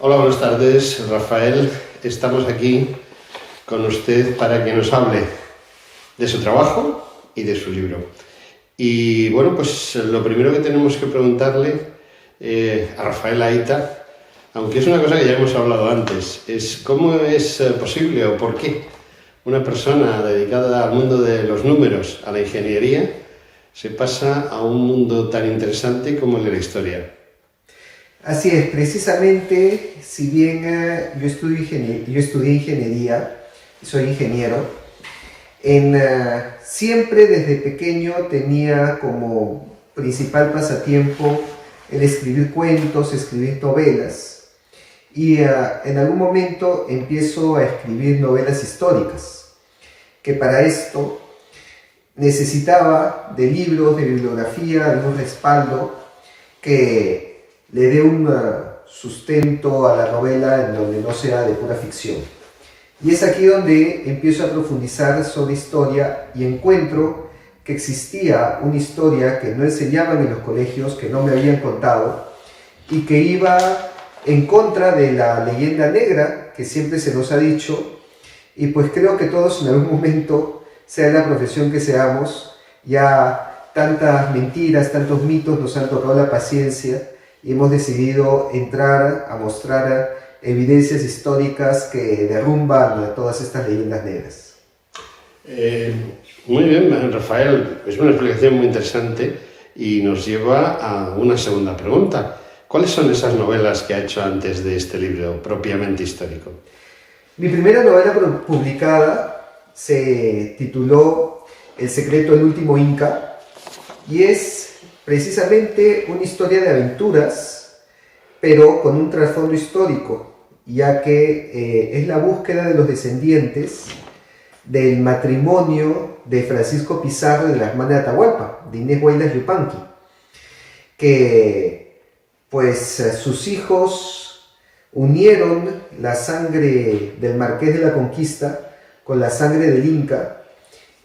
Hola, buenas tardes, Rafael. Estamos aquí con usted para que nos hable de su trabajo y de su libro. Y bueno, pues lo primero que tenemos que preguntarle a Rafael Aita, aunque es una cosa que ya hemos hablado antes, es cómo es posible o por qué una persona dedicada al mundo de los números, a la ingeniería, se pasa a un mundo tan interesante como el de la historia. Así es, precisamente, si bien yo estudié ingeniería, soy ingeniero, siempre desde pequeño tenía como principal pasatiempo el escribir cuentos, escribir novelas, y en algún momento empiezo a escribir novelas históricas, que para esto necesitaba de libros, de bibliografía, de un respaldo que le dé un sustento a la novela en donde no sea de pura ficción. Y es aquí donde empiezo a profundizar sobre historia y encuentro que existía una historia que no enseñaban en los colegios, que no me habían contado, y que iba en contra de la leyenda negra que siempre se nos ha dicho, y pues creo que todos en algún momento, sea la profesión que seamos, ya tantas mentiras, tantos mitos nos han tocado la paciencia, y hemos decidido entrar a mostrar evidencias históricas que derrumban todas estas leyendas negras. Muy bien, Rafael, es una explicación muy interesante y nos lleva a una segunda pregunta. ¿Cuáles son esas novelas que ha hecho antes de este libro propiamente histórico? Mi primera novela publicada se tituló El secreto del último Inca y es precisamente una historia de aventuras, pero con un trasfondo histórico, ya que es la búsqueda de los descendientes del matrimonio de Francisco Pizarro y de la hermana de Atahualpa, de Inés Huaylas Yupanqui, que pues sus hijos unieron la sangre del Marqués de la Conquista con la sangre del Inca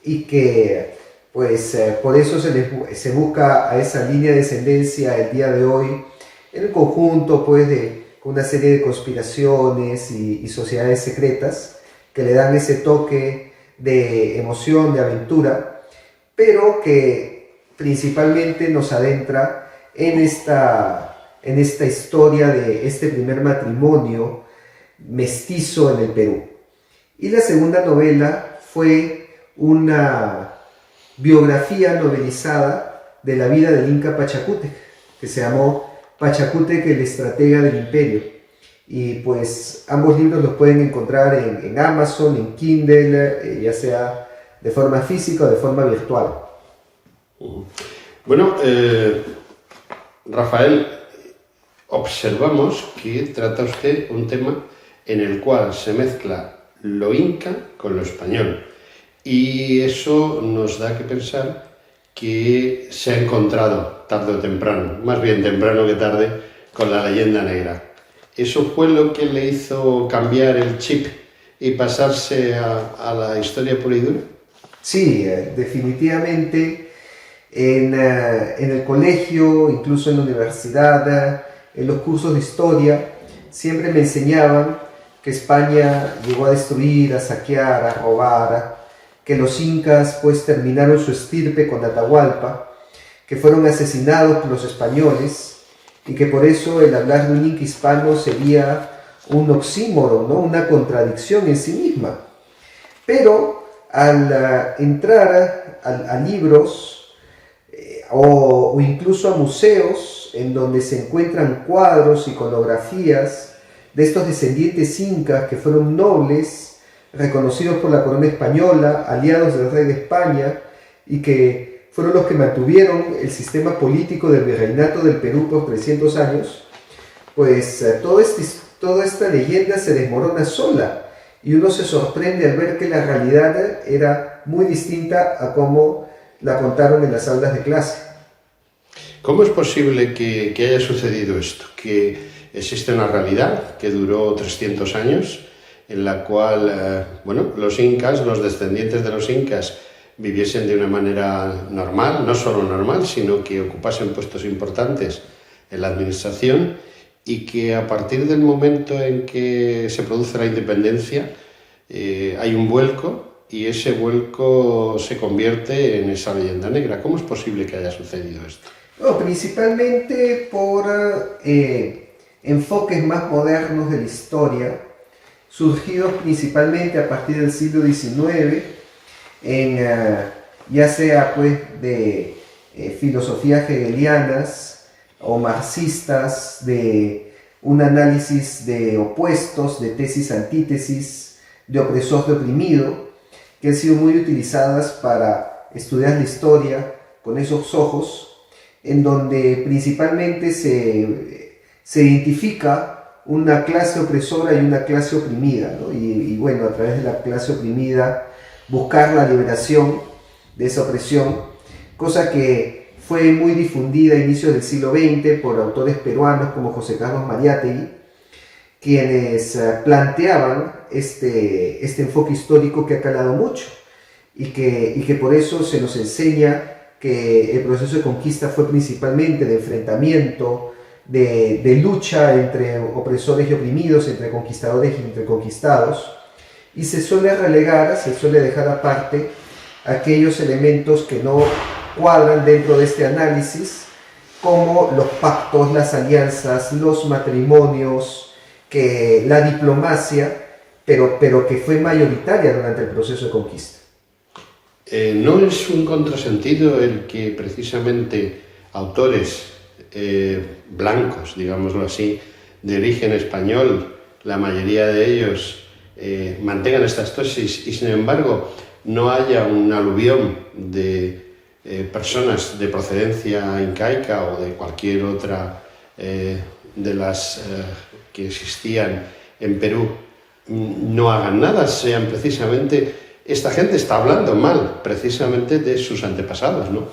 y que pues por eso se busca a esa línea de descendencia el día de hoy, en el conjunto pues de una serie de conspiraciones y sociedades secretas que le dan ese toque de emoción, de aventura, pero que principalmente nos adentra en esta historia de este primer matrimonio mestizo en el Perú. Y la segunda novela fue una biografía novelizada de la vida del Inca Pachacútec, que se llamó Pachacútec, el estratega del imperio. Y pues ambos libros los pueden encontrar en Amazon, en Kindle, ya sea de forma física o de forma virtual. Bueno, Rafael, observamos que trata usted un tema en el cual se mezcla lo inca con lo español. Y eso nos da que pensar que se ha encontrado tarde o temprano, más bien temprano que tarde, con la leyenda negra. ¿Eso fue lo que le hizo cambiar el chip y pasarse a la historia pura y dura? Sí, definitivamente en el colegio, incluso en la universidad, en los cursos de historia, siempre me enseñaban que España llegó a destruir, a saquear, a robar, que los incas pues terminaron su estirpe con Atahualpa, que fueron asesinados por los españoles y que por eso el hablar de un inca hispano sería un oxímoron, ¿no? Una contradicción en sí misma. Pero al entrar a libros o incluso a museos en donde se encuentran cuadros, iconografías de estos descendientes incas que fueron nobles, reconocidos por la corona española, aliados del rey de España, y que fueron los que mantuvieron el sistema político del virreinato del Perú por 300 años, pues toda esta leyenda se desmorona sola, y uno se sorprende al ver que la realidad era muy distinta a cómo la contaron en las aulas de clase. ¿Cómo es posible que haya sucedido esto? Que existe una realidad que duró 300 años, en la cual, los incas, los descendientes de los incas, viviesen de una manera normal, no solo normal, sino que ocupasen puestos importantes en la administración, y que a partir del momento en que se produce la independencia hay un vuelco y ese vuelco se convierte en esa leyenda negra. ¿Cómo es posible que haya sucedido esto? No, principalmente por enfoques más modernos de la historia, surgidos principalmente a partir del siglo XIX, ya sea pues de filosofías hegelianas o marxistas, de un análisis de opuestos, de tesis-antítesis, de opresor de oprimido, que han sido muy utilizadas para estudiar la historia con esos ojos, en donde principalmente se identifica una clase opresora y una clase oprimida, ¿no? Y bueno, a través de la clase oprimida buscar la liberación de esa opresión, cosa que fue muy difundida a inicios del siglo XX por autores peruanos como José Carlos Mariátegui, quienes planteaban este enfoque histórico que ha calado mucho y que por eso se nos enseña que el proceso de conquista fue principalmente de enfrentamiento, de lucha entre opresores y oprimidos, entre conquistadores y entre conquistados, y se suele relegar, se suele dejar aparte aquellos elementos que no cuadran dentro de este análisis, como los pactos, las alianzas, los matrimonios, que la diplomacia, pero que fue mayoritaria durante el proceso de conquista. ¿No es un contrasentido el que precisamente autores blancos, digámoslo así, de origen español, la mayoría de ellos mantengan estas tesis y sin embargo no haya un aluvión de personas de procedencia incaica o de cualquier otra de las que existían en Perú, no hagan nada, sean precisamente... Esta gente está hablando mal precisamente de sus antepasados, ¿no?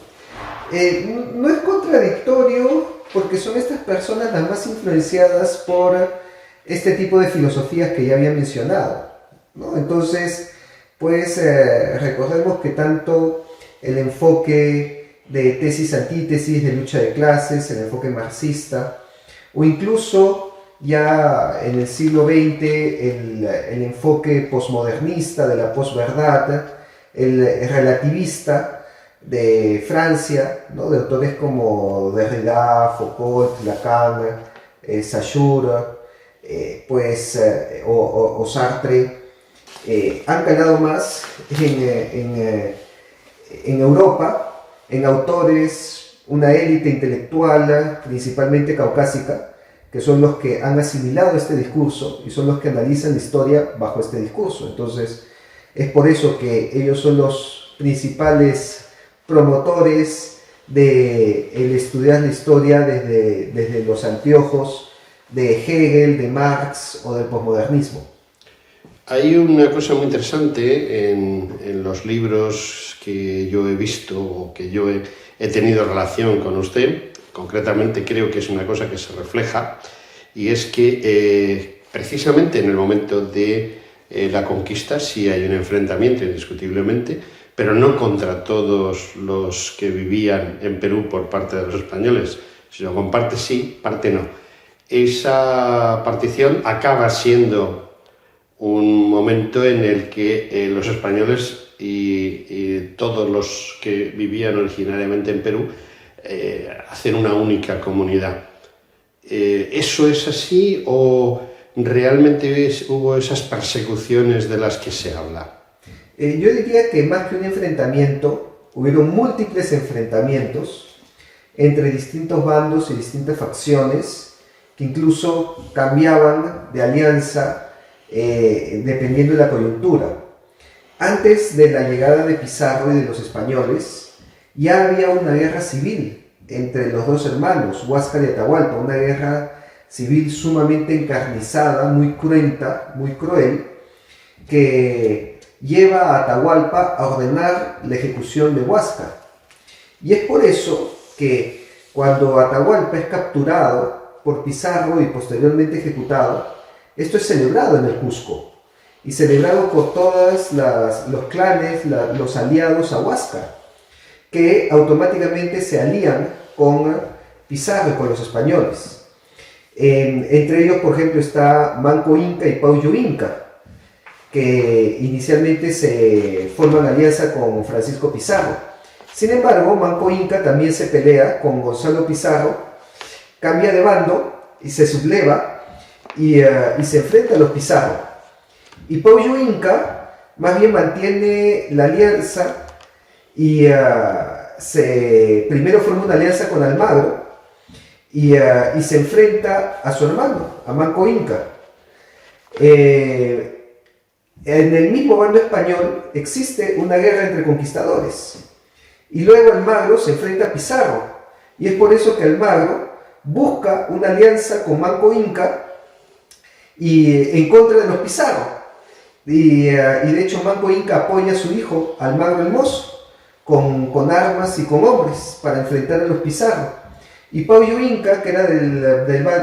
No es contradictorio porque son estas personas las más influenciadas por este tipo de filosofías que ya había mencionado, ¿no? Entonces, pues recordemos que tanto el enfoque de tesis-antítesis, de lucha de clases, el enfoque marxista, o incluso ya en el siglo XX el enfoque posmodernista de la posverdad, el relativista de Francia, ¿no? De autores como Derrida, Foucault, Lacan, Saussure, o Sartre, han calado más en Europa, en autores, una élite intelectual, principalmente caucásica, que son los que han asimilado este discurso y son los que analizan la historia bajo este discurso. Entonces, es por eso que ellos son los principales promotores de el estudiar la historia desde los anteojos de Hegel, de Marx o del posmodernismo. Hay una cosa muy interesante en los libros que yo he visto o que yo he tenido relación con usted. Concretamente creo que es una cosa que se refleja y es que precisamente en el momento de la conquista sí hay un enfrentamiento indiscutiblemente, pero no contra todos los que vivían en Perú por parte de los españoles, sino con parte sí, parte no. Esa partición acaba siendo un momento en el que los españoles y todos los que vivían originariamente en Perú hacer una única comunidad. ¿Eso es así o realmente hubo esas persecuciones de las que se habla? Yo diría que más que un enfrentamiento, hubieron múltiples enfrentamientos entre distintos bandos y distintas facciones que incluso cambiaban de alianza dependiendo de la coyuntura. Antes de la llegada de Pizarro y de los españoles, ya había una guerra civil entre los dos hermanos, Huáscar y Atahualpa, una guerra civil sumamente encarnizada, muy cruenta, muy cruel, que lleva a Atahualpa a ordenar la ejecución de Huáscar. Y es por eso que cuando Atahualpa es capturado por Pizarro y posteriormente ejecutado, esto es celebrado en el Cusco y celebrado por todos los clanes, los aliados a Huáscar, que automáticamente se alían con Pizarro y con los españoles. Entre ellos, por ejemplo, está Manco Inca y Pauyo Inca, que inicialmente se forman alianza con Francisco Pizarro. Sin embargo, Manco Inca también se pelea con Gonzalo Pizarro, cambia de bando y se subleva y se enfrenta a los Pizarro. Y Pauyo Inca más bien mantiene la alianza y primero forma una alianza con Almagro y se enfrenta a su hermano, a Manco Inca. En el mismo bando español existe una guerra entre conquistadores y luego Almagro se enfrenta a Pizarro, y es por eso que Almagro busca una alianza con Manco Inca y en contra de los Pizarro, y de hecho Manco Inca apoya a su hijo Almagro el Mozo con armas y con hombres para enfrentar a los Pizarro. Y Pauyo Inca, que era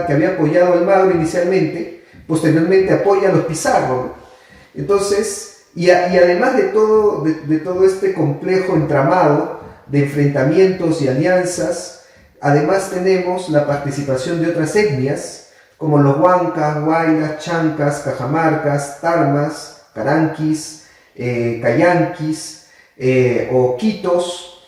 que había apoyado a Almagro inicialmente, posteriormente apoya a los Pizarro, ¿no? Entonces, y además de todo este complejo entramado de enfrentamientos y alianzas, además tenemos la participación de otras etnias, como los huancas, huaylas, chancas, cajamarcas, tarmas, caranquis, cayanquis, o quitos,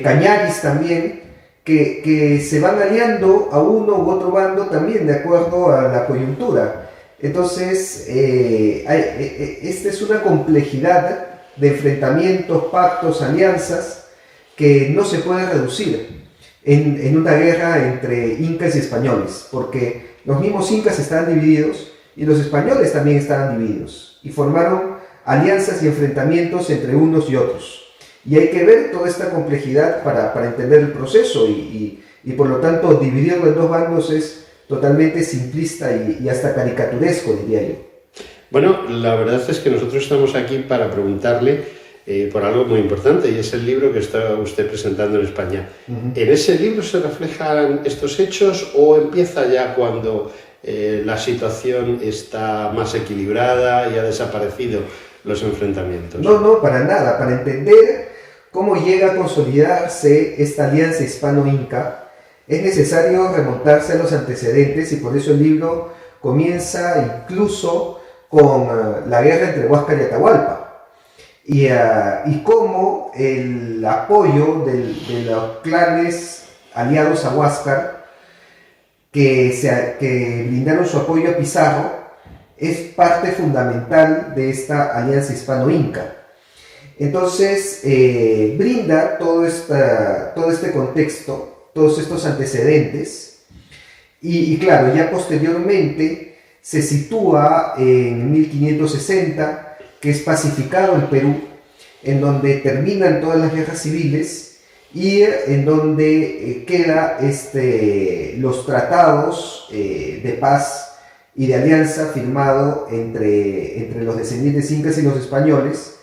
cañaris también, que se van aliando a uno u otro bando también de acuerdo a la coyuntura. Entonces, esta es una complejidad de enfrentamientos, pactos, alianzas que no se puede reducir en una guerra entre incas y españoles, porque los mismos incas estaban divididos y los españoles también estaban divididos y formaron alianzas y enfrentamientos entre unos y otros. Y hay que ver toda esta complejidad para entender el proceso y por lo tanto dividirlo en dos bandos es totalmente simplista y hasta caricaturesco, diría yo. Bueno, la verdad es que nosotros estamos aquí para preguntarle por algo muy importante, y es el libro que está usted presentando en España. ¿En ese libro se reflejan estos hechos o empieza ya cuando la situación está más equilibrada y ha desaparecido los enfrentamientos? No, para nada. Para entender cómo llega a consolidarse esta alianza hispano-inca, es necesario remontarse a los antecedentes, y por eso el libro comienza incluso con la guerra entre Huáscar y Atahualpa, y cómo el apoyo de los clanes aliados a Huáscar, que brindaron su apoyo a Pizarro, es parte fundamental de esta alianza hispano-inca. Entonces, brinda todo este contexto, todos estos antecedentes, y claro, ya posteriormente se sitúa en 1560, que es pacificado el Perú, en donde terminan todas las guerras civiles y en donde queda los tratados de paz y de alianza firmado entre los descendientes incas y los españoles,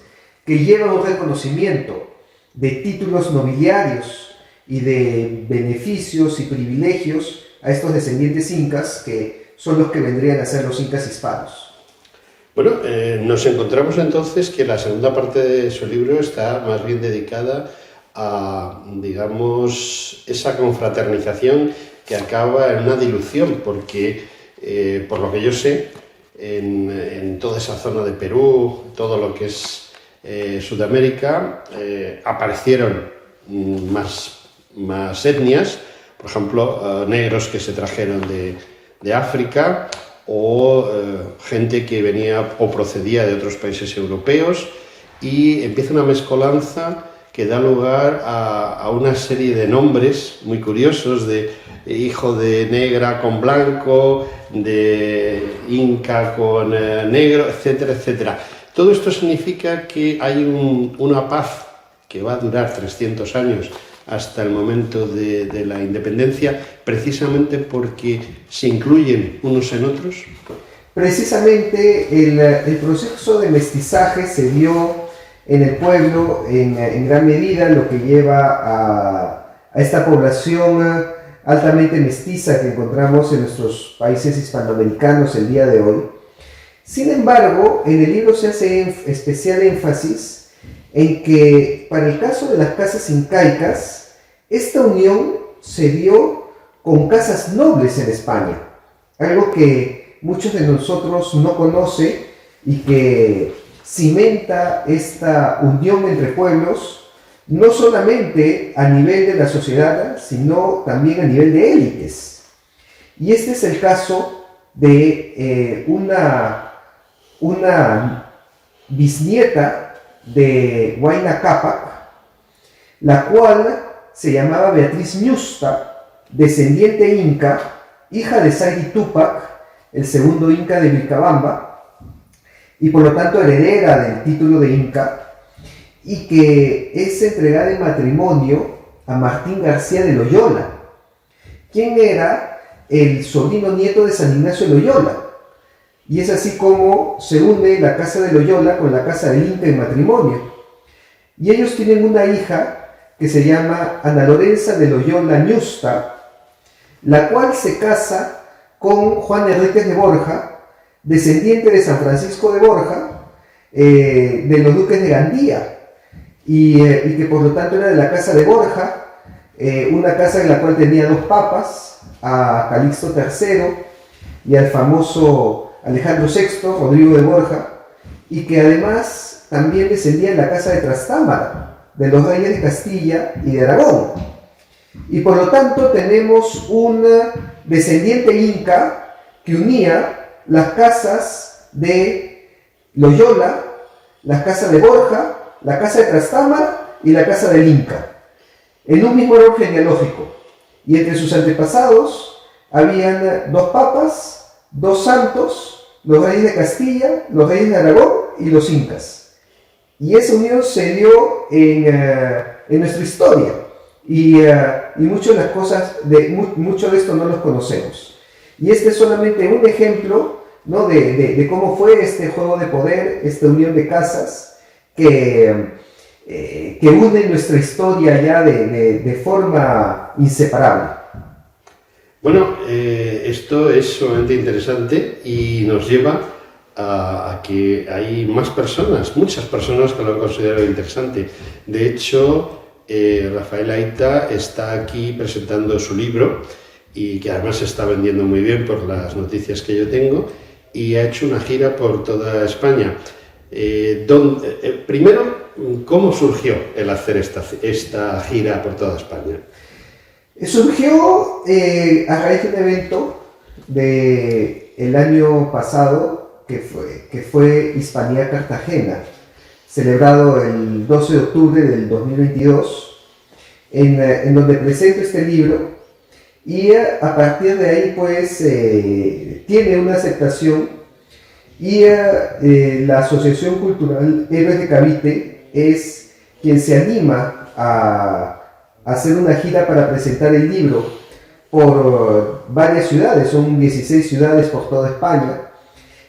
que llevan un reconocimiento de títulos nobiliarios y de beneficios y privilegios a estos descendientes incas, que son los que vendrían a ser los incas hispanos. Bueno, nos encontramos entonces que la segunda parte de su libro está más bien dedicada a, digamos, esa confraternización que acaba en una dilución, porque, por lo que yo sé, en toda esa zona de Perú, todo lo que es Sudamérica, aparecieron más etnias, por ejemplo, negros que se trajeron de África, o gente que venía o procedía de otros países europeos, y empieza una mezcolanza que da lugar a una serie de nombres muy curiosos, de hijo de negra con blanco, de inca con negro, etcétera, etcétera. Todo esto significa que hay una paz que va a durar 300 años hasta el momento de la independencia, precisamente porque se incluyen unos en otros. Precisamente el proceso de mestizaje se dio en el pueblo en gran medida, lo que lleva a esta población altamente mestiza que encontramos en nuestros países hispanoamericanos el día de hoy. Sin embargo, en el libro se hace especial énfasis en que para el caso de las casas incaicas, esta unión se dio con casas nobles en España. algo que muchos de nosotros no conocen y que cimenta esta unión entre pueblos, no solamente a nivel de la sociedad, sino también a nivel de élites. Y este es el caso de una bisnieta de Huayna Cápac, la cual se llamaba Beatriz Ñusta, descendiente inca, hija de Sayri Túpac, el segundo inca de Vilcabamba, y por lo tanto heredera del título de inca, y que es entregada en matrimonio a Martín García de Loyola, quien era el sobrino nieto de San Ignacio de Loyola. Y es así como se une la casa de Loyola con la casa del inca en matrimonio. Y ellos tienen una hija que se llama Ana Lorenza de Loyola Ñusta, la cual se casa con Juan Enríquez de Borja, descendiente de San Francisco de Borja, de los duques de Gandía, y que por lo tanto era de la casa de Borja, una casa en la cual tenía dos papas, a Calixto III y al famoso Alejandro VI, Rodrigo de Borja, y que además también descendía en la casa de Trastámara, de los reyes de Castilla y de Aragón. Y por lo tanto tenemos un descendiente inca que unía las casas de Loyola, las casas de Borja, la casa de Trastámara y la casa del Inca, en un mismo árbol genealógico. Y entre sus antepasados habían dos papas, dos santos, los reyes de Castilla, los reyes de Aragón y los incas. Y esa unión se dio en nuestra historia. Y muchas de las cosas, mucho de esto no los conocemos. Y este es solamente un ejemplo, ¿no?, de cómo fue este juego de poder, esta unión de casas que une nuestra historia ya de forma inseparable. Bueno, esto es sumamente interesante y nos lleva a que hay más personas, muchas personas que lo han considerado interesante. De hecho, Rafael Aita está aquí presentando su libro y que además se está vendiendo muy bien por las noticias que yo tengo, y ha hecho una gira por toda España. Primero, ¿cómo surgió el hacer esta gira por toda España? Surgió a raíz de un evento del año pasado que fue Hispanía Cartagena, celebrado el 12 de octubre del 2022, en donde presento este libro, y a partir de ahí pues tiene una aceptación, y la Asociación Cultural Héroes de Cavite es quien se anima a hacer una gira para presentar el libro por varias ciudades, son 16 ciudades por toda España,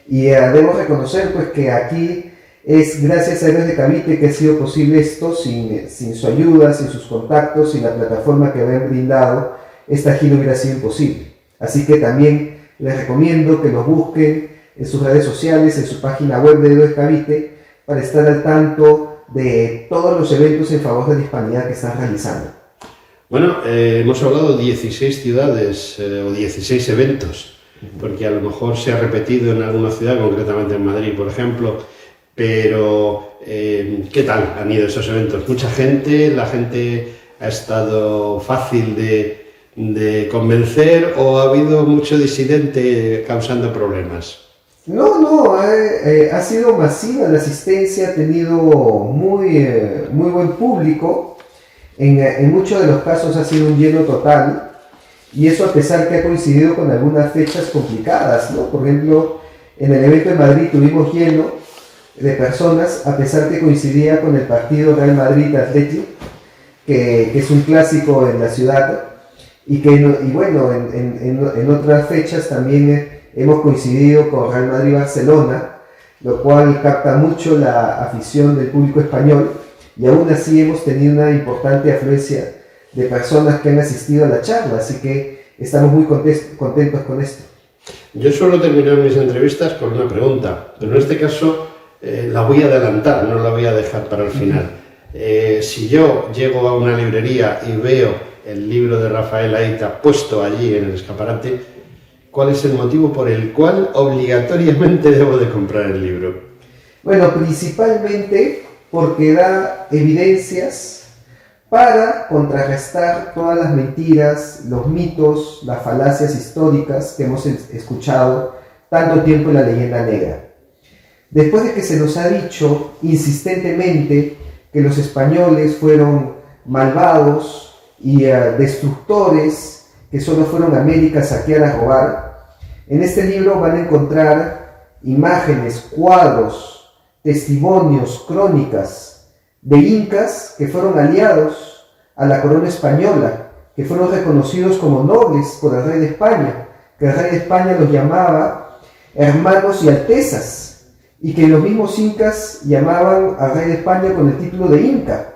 y debo reconocer pues que aquí es gracias a Héroes de Cavite que ha sido posible esto. Sin su ayuda, sin sus contactos, sin la plataforma que habían brindado, esta gira hubiera sido imposible. Así que también les recomiendo que los busquen en sus redes sociales, en su página web de Héroes de Cavite, para estar al tanto de todos los eventos en favor de la hispanidad que están realizando. Bueno, hemos hablado de 16 ciudades o 16 eventos, porque a lo mejor se ha repetido en alguna ciudad, concretamente en Madrid, por ejemplo, pero ¿qué tal han ido esos eventos? ¿Mucha gente? ¿La gente ha estado fácil de convencer o ha habido mucho disidente causando problemas? No, ha sido masiva la asistencia, ha tenido muy buen público. En muchos de los casos ha sido un lleno total, y eso a pesar que ha coincidido con algunas fechas complicadas, ¿no? Por ejemplo, en el evento de Madrid tuvimos lleno de personas, a pesar que coincidía con el partido Real Madrid-Athletic, que es un clásico en la ciudad, y bueno, en otras fechas también hemos coincidido con Real Madrid-Barcelona, lo cual capta mucho la afición del público español. Y aún así hemos tenido una importante afluencia de personas que han asistido a la charla, así que estamos muy contentos con esto. Yo suelo terminar mis entrevistas con una pregunta, pero en este caso la voy a adelantar, no la voy a dejar para el final. Si yo llego a una librería y veo el libro de Rafael Aita puesto allí en el escaparate, ¿cuál es el motivo por el cual obligatoriamente debo de comprar el libro? Bueno, principalmente porque da evidencias para contrarrestar todas las mentiras, los mitos, las falacias históricas que hemos escuchado tanto tiempo en la leyenda negra. Después de que se nos ha dicho insistentemente que los españoles fueron malvados y destructores, que solo fueron a América a saquear, a robar, en este libro van a encontrar imágenes, cuadros, testimonios, crónicas de incas que fueron aliados a la corona española, que fueron reconocidos como nobles por el rey de España, que el rey de España los llamaba hermanos y altezas, y que los mismos incas llamaban al rey de España con el título de Inca.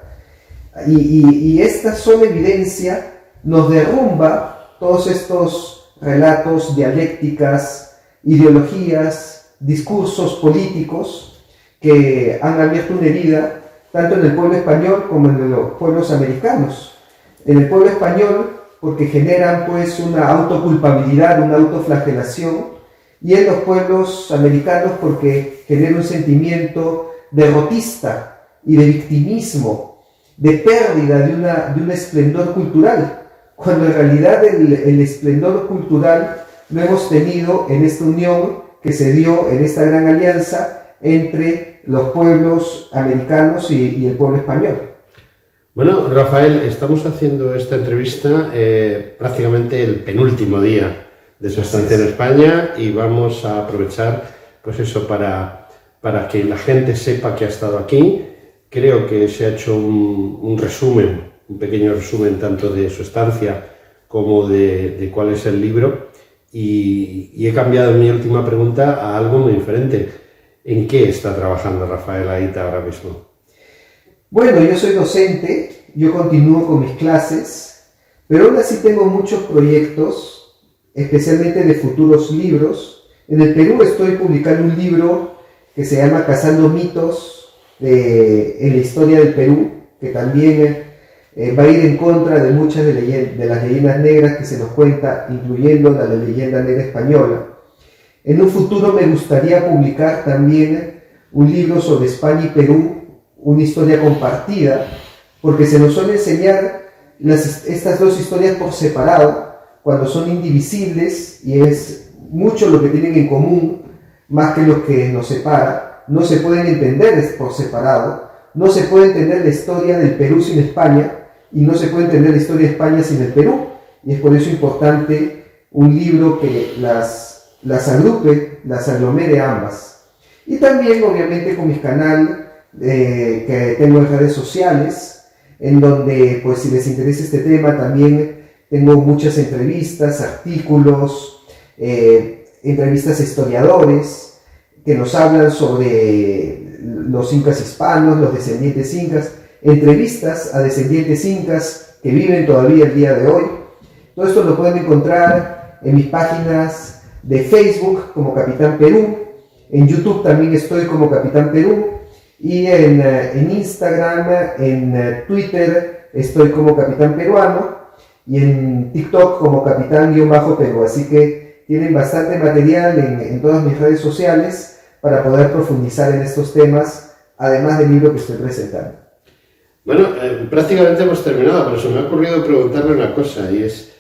Y esta sola evidencia nos derrumba todos estos relatos, dialécticas, ideologías, discursos políticos que han abierto una herida tanto en el pueblo español como en los pueblos americanos. En el pueblo español porque generan pues una autoculpabilidad, una autoflagelación, y en los pueblos americanos porque genera un sentimiento derrotista y de victimismo, de pérdida de un esplendor cultural, cuando en realidad el esplendor cultural lo hemos tenido en esta unión que se dio en esta gran alianza entre los pueblos americanos y el pueblo español. Bueno, Rafael, estamos haciendo esta entrevista prácticamente el penúltimo día de su estancia en España y vamos a aprovechar pues eso para que la gente sepa que ha estado aquí. Creo que se ha hecho un resumen, un pequeño resumen tanto de su estancia como de cuál es el libro, y he cambiado mi última pregunta a algo muy diferente. ¿En qué está trabajando Rafael Aita ahora mismo? Bueno, yo soy docente, yo continúo con mis clases, pero aún así tengo muchos proyectos, especialmente de futuros libros. En el Perú estoy publicando un libro que se llama Cazando mitos en la historia del Perú, que también va a ir en contra de muchas de las leyendas negras que se nos cuenta, incluyendo la leyenda negra española. En un futuro me gustaría publicar también un libro sobre España y Perú, una historia compartida, porque se nos suele enseñar estas dos historias por separado, cuando son indivisibles y es mucho lo que tienen en común, más que lo que nos separa. No se pueden entender por separado, no se puede entender la historia del Perú sin España, y no se puede entender la historia de España sin el Perú, y es por eso importante un libro que las agrupe, las aglomere ambas. Y también obviamente con mi canal que tengo en redes sociales, en donde pues si les interesa este tema también tengo muchas entrevistas, artículos, entrevistas a historiadores que nos hablan sobre los incas hispanos, los descendientes incas, entrevistas a descendientes incas que viven todavía el día de hoy. Todo esto lo pueden encontrar en mis páginas de Facebook como Capitán Perú, en YouTube también estoy como Capitán Perú, y en Instagram, en Twitter estoy como Capitán Peruano, y en TikTok como Capitán-Perú. Así que tienen bastante material en todas mis redes sociales para poder profundizar en estos temas, además del libro que estoy presentando. Bueno, prácticamente hemos terminado, pero se me ha ocurrido preguntarle una cosa, y es,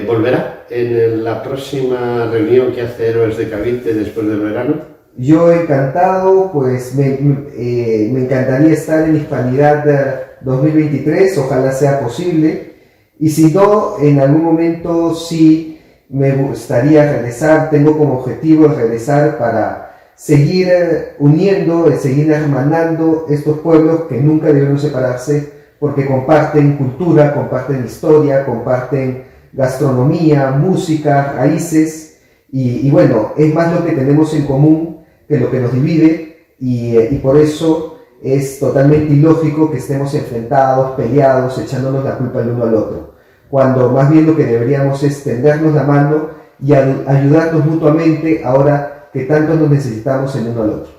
¿volverá en la próxima reunión que hace Héroes de Cavite después del verano? Yo encantado, pues me encantaría estar en Hispanidad 2023, ojalá sea posible, y si no, en algún momento sí me gustaría regresar. Tengo como objetivo regresar para seguir uniendo, seguir hermanando estos pueblos que nunca debieron separarse, porque comparten cultura, comparten historia, comparten gastronomía, música, raíces, y bueno, es más lo que tenemos en común que lo que nos divide, y por eso es totalmente ilógico que estemos enfrentados, peleados, echándonos la culpa el uno al otro, cuando más bien lo que deberíamos es tendernos la mano y ayudarnos mutuamente ahora que tanto nos necesitamos el uno al otro.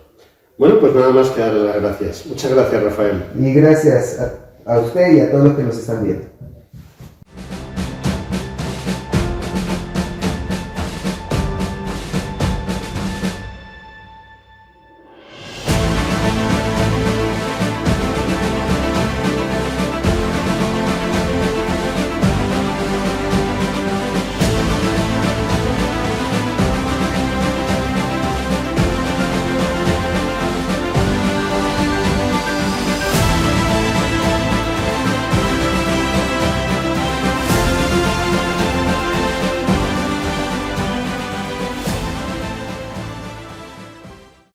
Bueno, pues nada más que darle las gracias. Muchas gracias, Rafael. Y gracias a usted y a todos los que nos están viendo.